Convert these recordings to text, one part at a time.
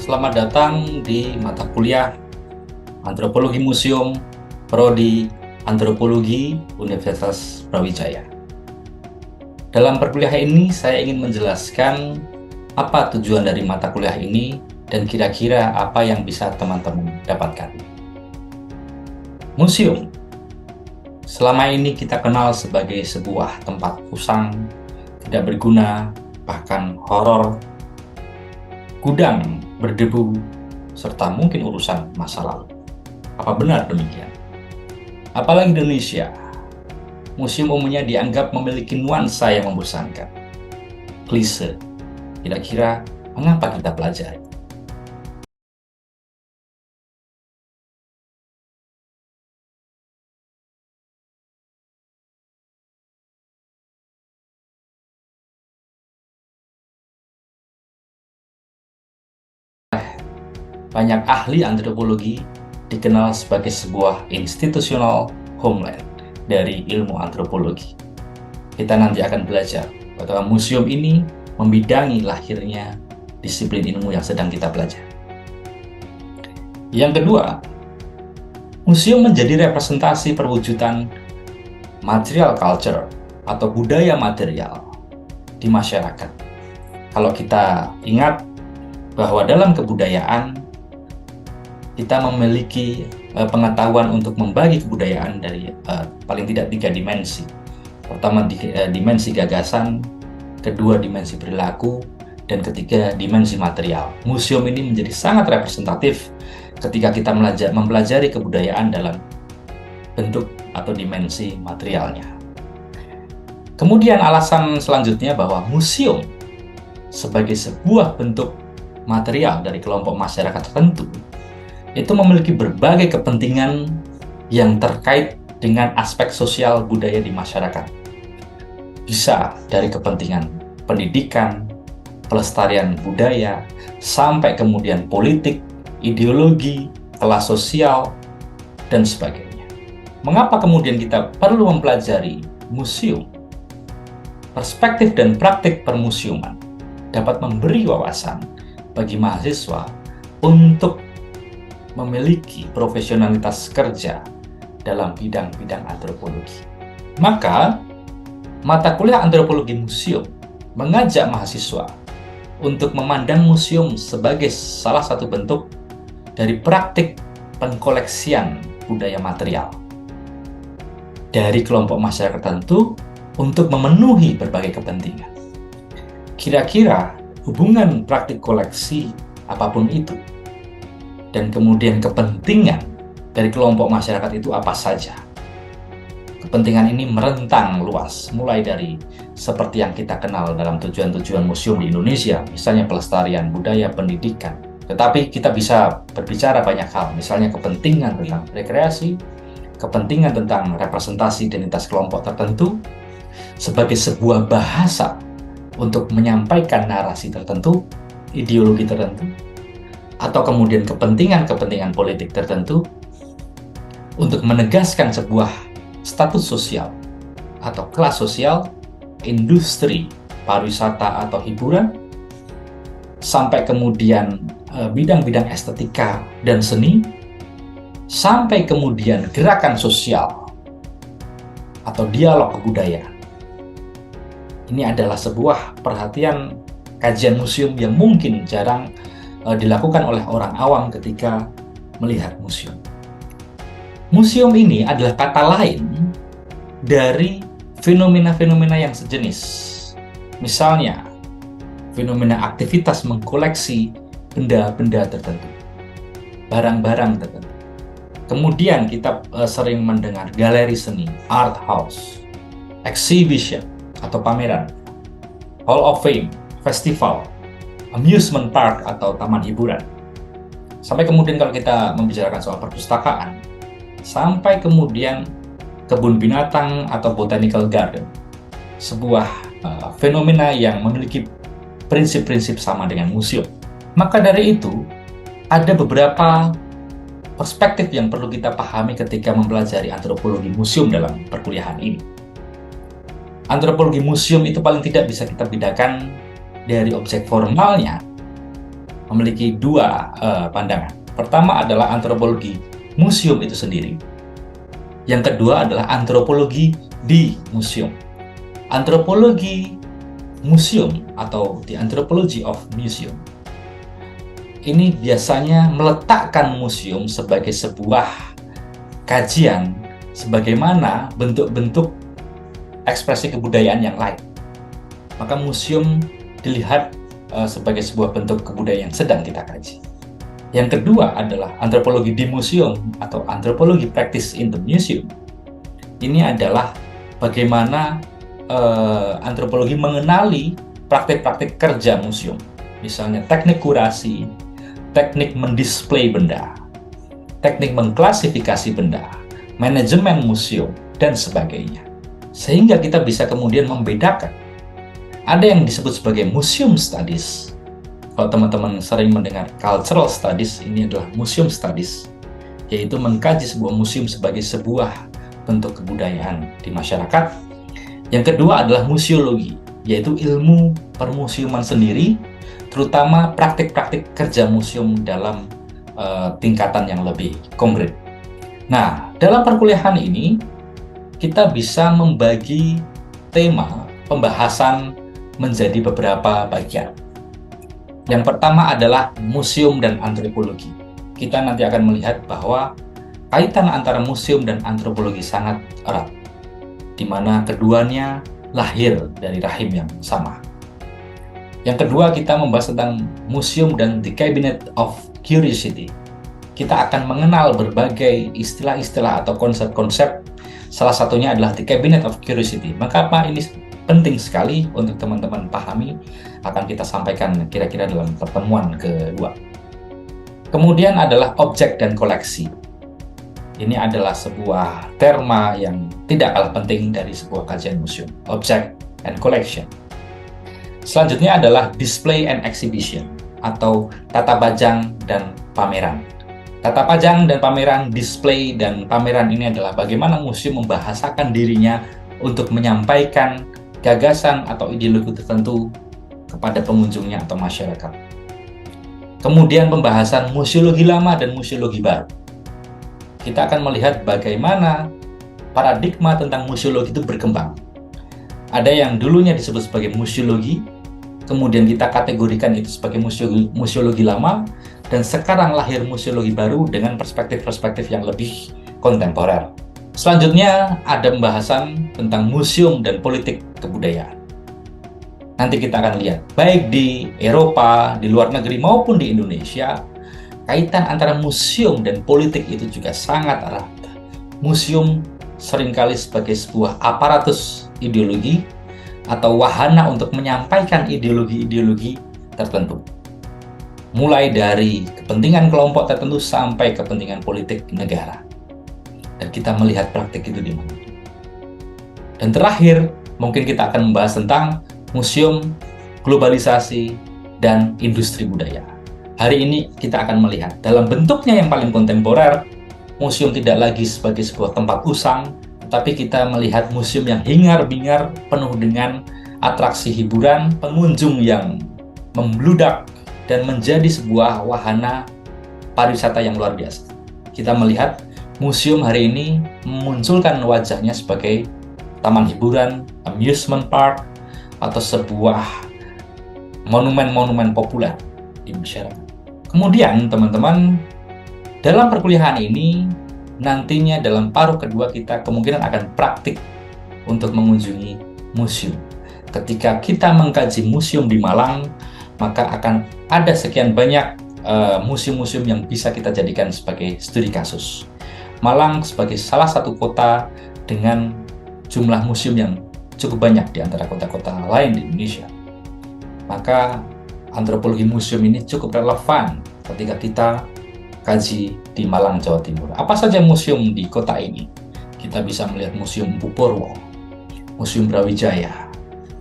Selamat datang di mata kuliah Antropologi Museum Prodi Antropologi Universitas Brawijaya. Dalam perkuliahan ini saya ingin menjelaskan apa tujuan dari mata kuliah ini dan kira-kira apa yang bisa teman-teman dapatkan. Museum selama ini kita kenal sebagai sebuah tempat usang, tidak berguna, bahkan horor, gudang berdebu, serta mungkin urusan masa lalu. Apa benar demikian? Apalagi di Indonesia, museum umumnya dianggap memiliki nuansa yang membosankan. Klise. Kira-kira mengapa kita pelajari? Banyak ahli antropologi dikenal sebagai sebuah institutional homeland dari ilmu antropologi. Kita nanti akan belajar bahwa museum ini membidangi lahirnya disiplin ilmu yang sedang kita pelajari. Yang kedua, museum menjadi representasi perwujudan material culture atau budaya material di masyarakat. Kalau kita ingat bahwa dalam kebudayaan kita memiliki pengetahuan untuk membagi kebudayaan dari paling tidak 3 dimensi. Pertama, dimensi gagasan, kedua dimensi perilaku, dan ketiga dimensi material. Museum ini menjadi sangat representatif ketika kita mempelajari kebudayaan dalam bentuk atau dimensi materialnya. Kemudian alasan selanjutnya bahwa museum sebagai sebuah bentuk material dari kelompok masyarakat tertentu itu memiliki berbagai kepentingan yang terkait dengan aspek sosial budaya di masyarakat. Bisa dari kepentingan pendidikan, pelestarian budaya, sampai kemudian politik, ideologi, kelas sosial, dan sebagainya. Mengapa kemudian kita perlu mempelajari museum? Perspektif dan praktik permuseuman dapat memberi wawasan bagi mahasiswa untuk memiliki profesionalitas kerja dalam bidang-bidang antropologi. Maka, mata kuliah antropologi museum mengajak mahasiswa untuk memandang museum sebagai salah satu bentuk dari praktik pengkoleksian budaya material dari kelompok masyarakat tertentu untuk memenuhi berbagai kepentingan. Kira-kira hubungan praktik koleksi apapun itu dan kemudian kepentingan dari kelompok masyarakat itu apa saja? Kepentingan ini merentang luas, mulai dari seperti yang kita kenal dalam tujuan-tujuan museum di Indonesia, misalnya pelestarian budaya, pendidikan. Tetapi kita bisa berbicara banyak hal, misalnya kepentingan tentang rekreasi, kepentingan tentang representasi identitas kelompok tertentu, sebagai sebuah bahasa untuk menyampaikan narasi tertentu, ideologi tertentu, atau kemudian kepentingan-kepentingan politik tertentu untuk menegaskan sebuah status sosial atau kelas sosial, industri, pariwisata atau hiburan, sampai kemudian bidang-bidang estetika dan seni, sampai kemudian gerakan sosial atau dialog kebudayaan. Ini adalah sebuah perhatian kajian museum yang mungkin jarang dilakukan oleh orang awam ketika melihat museum. Museum ini adalah kata lain dari fenomena-fenomena yang sejenis. Misalnya, fenomena aktivitas mengkoleksi benda-benda tertentu, barang-barang tertentu. Kemudian kita sering mendengar galeri seni, art house, exhibition atau pameran, hall of fame, festival, amusement park atau taman hiburan. Sampai kemudian kalau kita membicarakan soal perpustakaan, sampai kemudian kebun binatang atau botanical garden. Sebuah fenomena yang memiliki prinsip-prinsip sama dengan museum. Maka dari itu, ada beberapa perspektif yang perlu kita pahami ketika mempelajari antropologi museum dalam perkuliahan ini. Antropologi museum itu paling tidak bisa kita bedakan dari objek formalnya memiliki dua pandangan. Pertama adalah antropologi museum itu sendiri. Yang kedua adalah antropologi di museum. Antropologi museum atau the anthropology of museum ini biasanya meletakkan museum sebagai sebuah kajian sebagaimana bentuk-bentuk ekspresi kebudayaan yang lain. Maka museum dilihat sebagai sebuah bentuk kebudayaan yang sedang kita kaji. Yang kedua adalah antropologi di museum atau antropologi practice in the museum. Ini adalah bagaimana antropologi mengenali praktik-praktik kerja museum. Misalnya teknik kurasi, teknik mendisplay benda, teknik mengklasifikasi benda, manajemen museum, dan sebagainya. Sehingga kita bisa kemudian membedakan. Ada yang disebut sebagai museum studies. Kalau teman-teman sering mendengar cultural studies, ini adalah museum studies, yaitu mengkaji sebuah museum sebagai sebuah bentuk kebudayaan di masyarakat. Yang kedua adalah museologi, yaitu ilmu permuseuman sendiri, terutama praktik-praktik kerja museum dalam tingkatan yang lebih konkret. Nah, dalam perkuliahan ini, kita bisa membagi tema pembahasan menjadi beberapa bagian. Yang pertama adalah museum dan antropologi. Kita nanti akan melihat bahwa kaitan antara museum dan antropologi sangat erat, di mana keduanya lahir dari rahim yang sama. Yang kedua, kita membahas tentang museum dan the cabinet of curiosity. Kita akan mengenal berbagai istilah-istilah atau konsep-konsep. Salah satunya adalah the cabinet of curiosity. Maka apa ini penting sekali untuk teman-teman pahami, akan kita sampaikan kira-kira dalam pertemuan kedua. Kemudian adalah objek dan koleksi. Ini adalah sebuah terma yang tidak kalah penting dari sebuah kajian museum. Object and collection. Selanjutnya adalah display and exhibition atau tata pajang dan pameran. Tata pajang dan pameran, display dan pameran ini adalah bagaimana museum membahasakan dirinya untuk menyampaikan gagasan atau ideologi tertentu kepada pengunjungnya atau masyarakat. Kemudian pembahasan museologi lama dan museologi baru. Kita akan melihat bagaimana paradigma tentang museologi itu berkembang. Ada yang dulunya disebut sebagai museologi, kemudian kita kategorikan itu sebagai museologi lama, dan sekarang lahir museologi baru dengan perspektif-perspektif yang lebih kontemporer. Selanjutnya ada pembahasan tentang museum dan politik kebudayaan. Nanti kita akan lihat, baik di Eropa, di luar negeri maupun di Indonesia, kaitan antara museum dan politik itu juga sangat erat. Museum seringkali sebagai sebuah aparatus ideologi atau wahana untuk menyampaikan ideologi-ideologi tertentu. Mulai dari kepentingan kelompok tertentu sampai kepentingan politik negara. Dan kita melihat praktik itu di mana. Dan terakhir, mungkin kita akan membahas tentang museum, globalisasi, dan industri budaya. Hari ini kita akan melihat dalam bentuknya yang paling kontemporer, museum tidak lagi sebagai sebuah tempat usang, tetapi kita melihat museum yang hingar-bingar penuh dengan atraksi hiburan, pengunjung yang membludak, dan menjadi sebuah wahana pariwisata yang luar biasa. Kita melihat museum hari ini memunculkan wajahnya sebagai taman hiburan, amusement park, atau sebuah monumen-monumen populer di masyarakat. Kemudian teman-teman, dalam perkuliahan ini nantinya dalam paruh kedua kita kemungkinan akan praktik untuk mengunjungi museum. Ketika kita mengkaji museum di Malang, maka akan ada sekian banyak museum-museum yang bisa kita jadikan sebagai studi kasus. Malang sebagai salah satu kota dengan jumlah museum yang cukup banyak di antara kota-kota lain di Indonesia. Maka antropologi museum ini cukup relevan ketika kita kaji di Malang, Jawa Timur. Apa saja museum di kota ini? Kita bisa melihat Museum Pupurwo, Museum Brawijaya,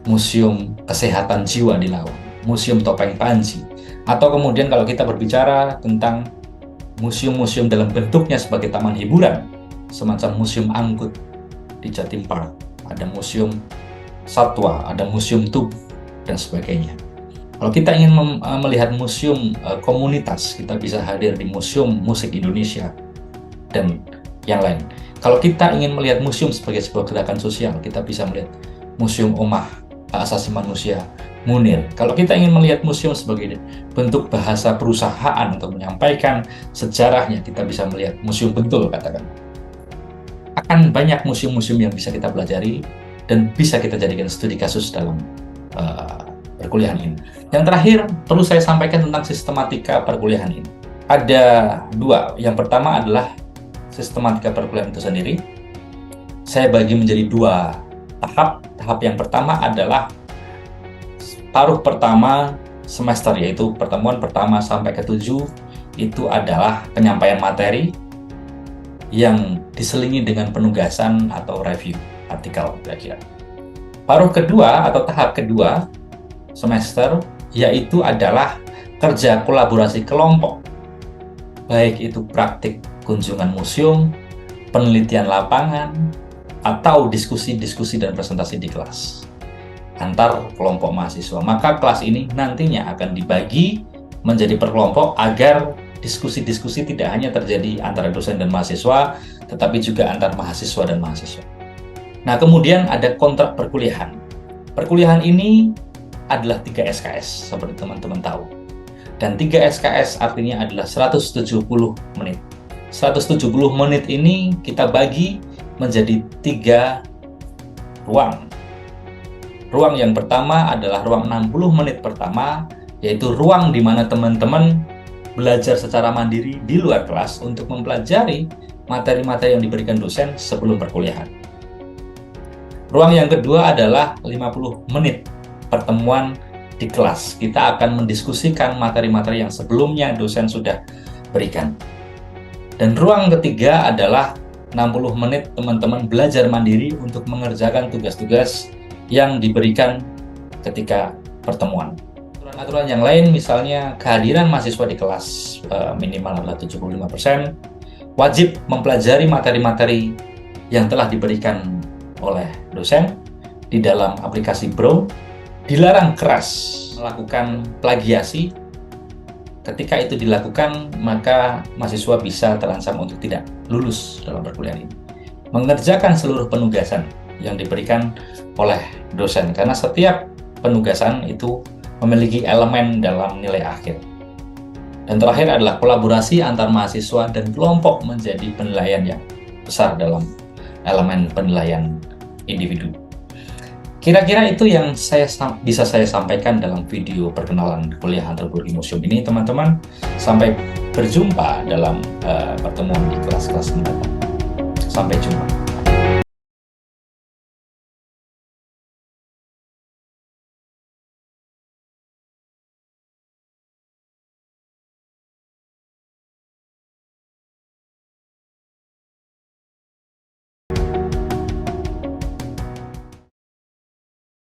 Museum Kesehatan Jiwa di Lawang, Museum Topeng Panji, atau kemudian kalau kita berbicara tentang museum-museum dalam bentuknya sebagai taman hiburan, semacam Museum Angkut di Jatim Park, ada Museum Satwa, ada Museum Tubuh, dan sebagainya. Kalau kita ingin melihat museum komunitas, kita bisa hadir di Museum Musik Indonesia dan yang lain. Kalau kita ingin melihat museum sebagai sebuah gerakan sosial, kita bisa melihat Museum Omah Hak Asasi Manusia Munir. Kalau kita ingin melihat museum sebagai bentuk bahasa perusahaan untuk menyampaikan sejarahnya, kita bisa melihat Museum Bentul, katakan. Akan banyak museum-museum yang bisa kita pelajari dan bisa kita jadikan studi kasus dalam perkuliahan ini. Yang terakhir, perlu saya sampaikan tentang sistematika perkuliahan ini. Ada dua. Yang pertama adalah sistematika perkuliahan itu sendiri. Saya bagi menjadi dua tahap. Tahap yang pertama adalah paruh pertama semester, yaitu pertemuan pertama sampai ke-7. Itu adalah penyampaian materi yang diselingi dengan penugasan atau review artikel kira-kira. Paruh kedua atau tahap kedua semester yaitu adalah kerja kolaborasi kelompok, baik itu praktik kunjungan museum, penelitian lapangan, atau diskusi-diskusi dan presentasi di kelas antar kelompok mahasiswa. Maka kelas ini nantinya akan dibagi menjadi per kelompok agar diskusi-diskusi tidak hanya terjadi antara dosen dan mahasiswa, tetapi juga antar mahasiswa dan mahasiswa. Nah, kemudian ada kontrak perkuliahan. Perkuliahan ini adalah 3 SKS, seperti teman-teman tahu. Dan 3 SKS artinya adalah 170 menit. 170 menit ini kita bagi menjadi 3 ruang. Ruang yang pertama adalah ruang 60 menit pertama, yaitu ruang di mana teman-teman belajar secara mandiri di luar kelas untuk mempelajari materi-materi yang diberikan dosen sebelum perkuliahan. Ruang yang kedua adalah 50 menit pertemuan di kelas. Kita akan mendiskusikan materi-materi yang sebelumnya dosen sudah berikan. Dan ruang ketiga adalah 60 menit teman-teman belajar mandiri untuk mengerjakan tugas-tugas yang diberikan ketika pertemuan. Aturan yang lain, misalnya kehadiran mahasiswa di kelas minimal adalah 75%, wajib mempelajari materi-materi yang telah diberikan oleh dosen di dalam aplikasi Bro, dilarang keras melakukan plagiasi. Ketika itu dilakukan, maka mahasiswa bisa terancam untuk tidak lulus dalam perkuliahan ini. Mengerjakan seluruh penugasan yang diberikan oleh dosen, karena setiap penugasan itu memiliki elemen dalam nilai akhir. Dan terakhir adalah kolaborasi antar mahasiswa dan kelompok menjadi penilaian yang besar dalam elemen penilaian individu. Kira-kira itu yang bisa saya sampaikan dalam video perkenalan kuliah antropologi museum ini, teman-teman. Sampai berjumpa dalam pertemuan di kelas-kelas mendatang. Sampai jumpa.